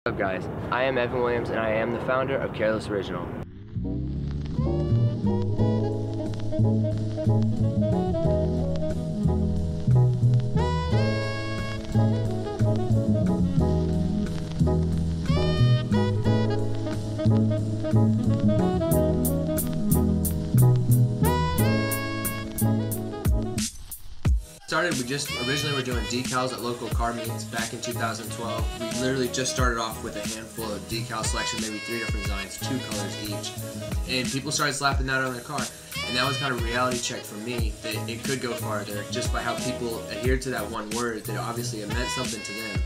What's up guys, I am Evan Williams and I am the founder of Kareless Original. We just originally were doing decals at local car meets back in 2012. We literally just started off with a handful of decal selection, maybe 3 different designs, 2 colors each. And people started slapping that on their car. And that was kind of a reality check for me that it could go farther just by how people adhered to that one word, that obviously it meant something to them.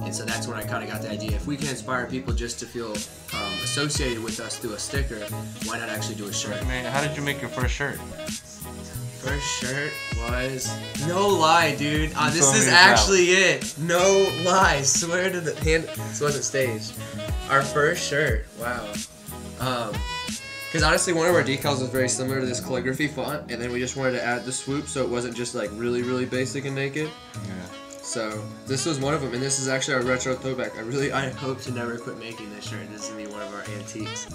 And so that's when I kind of got the idea. If we can inspire people just to feel associated with us through a sticker, why not actually do a shirt? Man, how did you make your first shirt? First shirt was, no lie, dude. This is actually it. No lie. Swear to the hand. This wasn't staged. Our first shirt. Wow. Because honestly, one of our decals was very similar to this calligraphy font, and then we just wanted to add the swoop so it wasn't just like really basic and naked. Yeah. So this was one of them, and this is actually our retro throwback. I hope to never quit making this shirt. This is gonna be one of our antiques.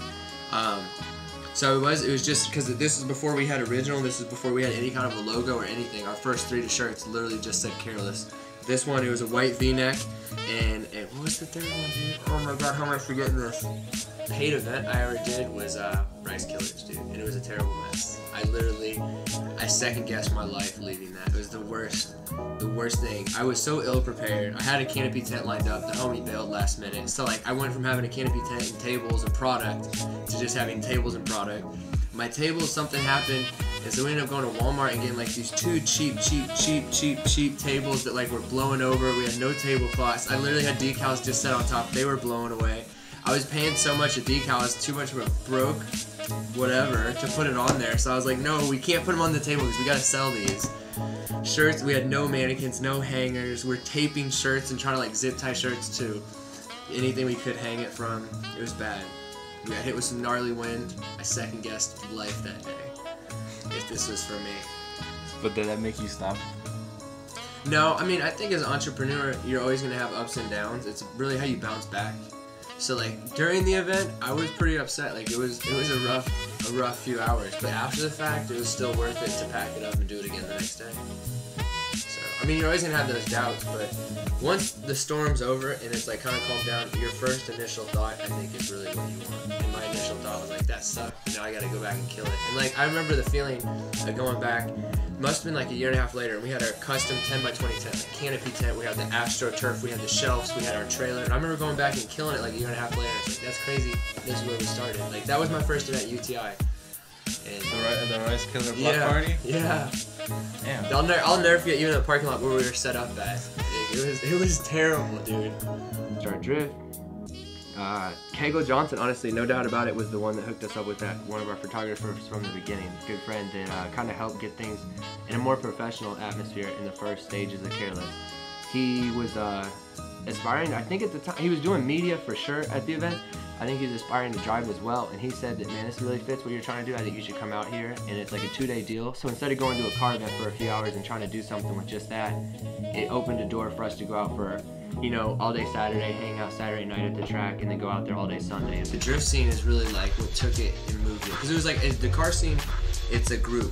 So it was just because this is before we had original. This is before we had any kind of a logo or anything. Our first 3 shirts literally just said Kareless. This one, it was a white V-neck, and what was the third one, dude? Oh my god, how am I forgetting this? Paid event I ever did was Rice Killers, dude, and it was a terrible mess. I second guessed my life leaving that. It was the worst thing. I was so ill prepared. I had a canopy tent lined up. The homie bailed last minute. So like I went from having a canopy tent and tables and product to just having tables and product. My tables, something happened, and so we ended up going to Walmart and getting like these 2 cheap tables that like were blowing over. We had no tablecloths. I literally had decals just set on top. They were blowing away. I was paying so much a decal, it's too much of a broke whatever to put it on there. So I was like, no, we can't put them on the table because we gotta sell these. Shirts, we had no mannequins, no hangers. We're taping shirts and trying to like zip tie shirts to anything we could hang it from. It was bad. We got hit with some gnarly wind. I second guessed life that day, if this was for me. But did that make you stop? No, I mean, I think as an entrepreneur, you're always gonna have ups and downs. It's really how you bounce back. So like during the event, I was pretty upset. Like it was a rough few hours. But after the fact, it was still worth it to pack it up and do it again the next day. So I mean, you're always gonna have those doubts, but once the storm's over and it's like kind of calmed down, your first initial thought, I think, is really what you want. And my initial thought was like, that sucked. Now I gotta go back and kill it. And like I remember the feeling of going back. Must have been like a year and a half later, and we had our custom 10x20 tent, like canopy tent. We had the AstroTurf, we had the shelves, we had our trailer. And I remember going back and killing it like a year and a half later. It's like, that's crazy. This is where we started. Like that was my first event at UTI. And the Rice Killer block party? Yeah. Damn. I'll never forget even the parking lot where we were set up at. It was terrible, dude. Start drift. Kegel Johnson, honestly, no doubt about it, was the one that hooked us up with that. One of our photographers from the beginning, good friend that kind of helped get things in a more professional atmosphere in the first stages of Kareless. He was aspiring, I think at the time, he was doing media for sure at the event. I think he was aspiring to drive as well, and he said that, man, this really fits what you're trying to do. I think you should come out here, and it's like a 2-day deal. So instead of going to a car event for a few hours and trying to do something with just that, it opened a door for us to go out for, you know, all day Saturday, hang out Saturday night at the track, and then go out there all day Sunday. The drift scene is really like what took it and moved it. Because it was like, the car scene, it's a group,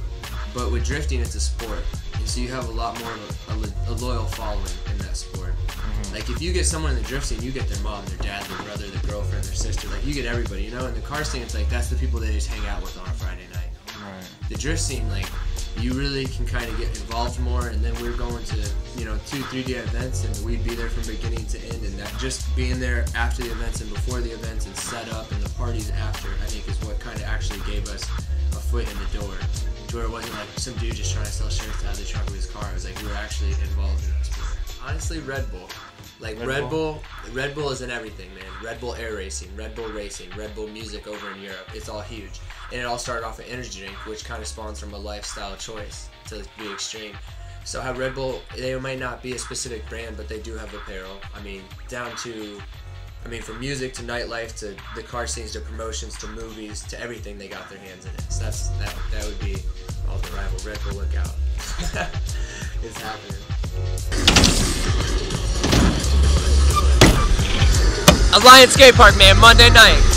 but with drifting, it's a sport. And so you have a lot more of a loyal following in that sport. Like if you get someone in the drift scene, you get their mom, their dad, their brother, their girlfriend, their sister. Like you get everybody, you know. In the car scene, it's like that's the people they just hang out with on a Friday night. Right. The drift scene, like you really can kind of get involved more. And then we're going to, you know, 2-3 day events, and we'd be there from beginning to end. And that just being there after the events and before the events and set up and the parties after, I think is what kind of actually gave us a foot in the door. To where it wasn't like some dude just trying to sell shirts out of the trunk of his car. It was like we were actually involved in the sport. Honestly, Red Bull. Like Red Bull is in everything, man. Red Bull Air Racing, Red Bull Racing, Red Bull Music over in Europe. It's all huge. And it all started off an energy drink, which kind of spawns from a lifestyle choice to be extreme. So how Red Bull, they might not be a specific brand, but they do have apparel. I mean, down to, from music to nightlife to the car scenes to promotions to movies to everything, they got their hands in it. So that would be all the rival Red Bull lookout. It's happening. Alliance Skate Park, man, Monday night.